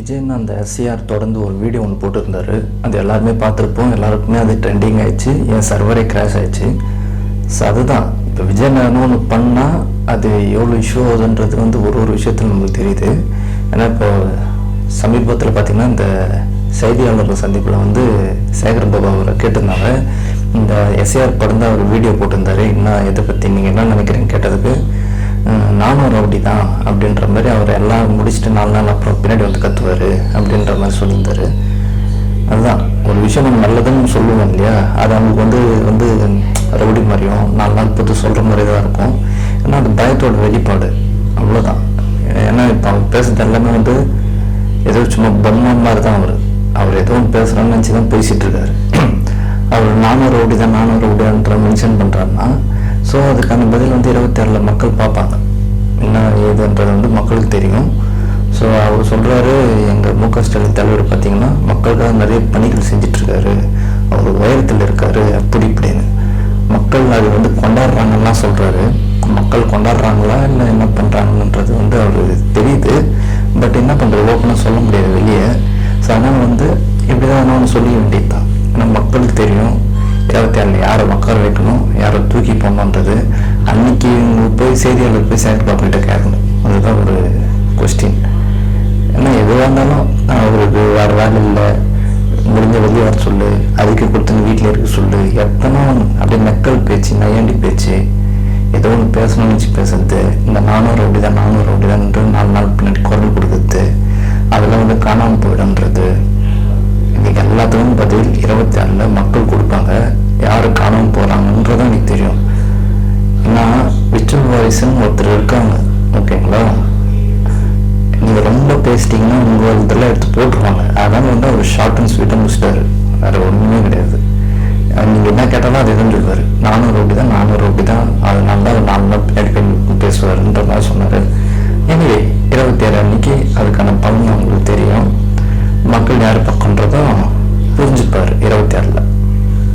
விஜய்னு அந்த எஸ்சிஆர் தொடர்ந்து ஒரு வீடியோ ஒன்று போட்டிருந்தாரு. அது எல்லாருமே பார்த்துருப்போம், எல்லாருக்குமே அது ட்ரெண்டிங் ஆயிடுச்சு, என் சர்வரே கிராஷ் ஆயிடுச்சு. ஸோ அதுதான் இப்போ விஜய் நான் ஒன்று பண்ணால் அது எவ்வளோ இஷ்யூ ஆகுதுன்றது ஒரு விஷயத்தில் நமக்கு தெரியுது. ஏன்னா இப்போ சமீபத்தில் பார்த்திங்கன்னா இந்த செய்தியாளர்கள் சந்திப்பில் சேகர் பாபு அவரை கேட்டிருந்தாங்க. இந்த எஸ்ஏஆர் படம் தான் ஒரு வீடியோ போட்டிருந்தாரு, இன்னும் இதை பற்றி நீங்கள் என்ன நினைக்கிறீங்க கேட்டதுக்கு நானும் ரவுடி தான் அப்படின்ற மாதிரி அவர் எல்லாம் முடிச்சுட்டு 4 நாள் அப்புறம் பின்னாடி கத்துவார் அப்படின்ற மாதிரி சொல்லியிருந்தார். அதுதான் ஒரு விஷயம் நம்ம நல்லதுன்னு சொல்லுவோம் இல்லையா, அது அவங்களுக்கு வந்து ரவுடி மாதிரியும் 4 நாள் பொறுத்து சொல்கிற மாதிரி தான் இருக்கும். ஏன்னா அது பயத்தோட வெளிப்பாடு, அவ்வளோதான். ஏன்னா இப்போ அவர் பேசுறது எல்லாமே ஏதோ சும்மா பொம்மை மாதிரி தான். அவர் ஏதோ ஒன்று பேசுகிறான்னு நினச்சி தான் பேசிகிட்டு இருக்காரு. அவர் நானும் ரவுடி தான் மென்ஷன் பண்ணுறாருன்னா ஸோ அதுக்கான பதில் 26 மக்கள் பார்ப்பாங்க, என்ன ஏதுன்றது மக்களுக்கு தெரியும். ஸோ அவர் சொல்கிறாரு, எங்கள் மு க ஸ்டாலின் தலைவர் பார்த்திங்கன்னா மக்களுக்காக நிறைய பணிகள் செஞ்சிட்ருக்காரு, அவர் உயரத்தில் இருக்கார் அப்படி இப்படின்னு. மக்கள் அது கொண்டாடுறாங்கலாம் சொல்கிறாரு. மக்கள் கொண்டாடுறாங்களா இல்லை என்ன பண்ணுறாங்கன்றது அவருக்கு தெரியுது. பட் என்ன பண்ணுறது, ஓப்பனாக சொல்ல முடியாது வெளியே. ஸோ அதனால் இப்படி தான் ஒன்று சொல்லிக்க வேண்டியது தான். ஏன்னா மக்களுக்கு தெரியும் 26 யாரை உட்கார வைக்கணும், யாரை தூக்கி போகணுன்றது. அன்னைக்கு போய் செய்தியாளர் போய் சேகர் பாபுகிட்ட கேட்கணும், அதுதான் ஒரு கொஸ்டின். ஏன்னா எதுவாக இருந்தாலும் அவருக்கு வேறு வேலை இல்லை, முடிஞ்ச வெளியே வர சொல்லு, அதுக்கு கொடுத்துன்னு வீட்டில் இருக்க சொல்லு, எத்தனோ அப்படியே மக்கள் பேச்சு, நையாண்டி பேச்சு, ஏதோ ஒன்று பேசணும்னு வச்சு பேசுறது, இந்த நானும் ரவுடி தான் 4 நாள் பின்னாடி குரல் கொடுக்குறது, அதெல்லாம் காணாமல் போயிடுன்றது. இன்னைக்கு எல்லாத்துக்கும் பதில் 26 மக்கள் கொடுப்பாங்க. யாரு காணாமல் போகிறாங்கன்றதும் எனக்கு தெரியும். ஏன்னா விச்சுவல் வாரிசுன்னு ஒருத்தர் இருக்காங்க, ஓகேங்களா. நீங்கள் ரொம்ப பேசிட்டீங்கன்னா உங்கள் இதெல்லாம் எடுத்து போட்டுருவாங்க. அதனால அவர் ஷார்ட் அண்ட் ஸ்வீட்டாக முடிச்சிட்டாரு, வேறு ஒன்றுமே கிடையாது. நீங்கள் என்ன கேட்டாலும் அது எதுவும் சொல்லுவார், நானும் ரவுடி தான் அதனால தான் 4 நாள் பின்னாடி பேசுவாருன்ற மாதிரி சொன்னார். எனவே 27 அன்னைக்கு அதுக்கான பலன் அவங்களுக்கு தெரியும். மக்கள் யார்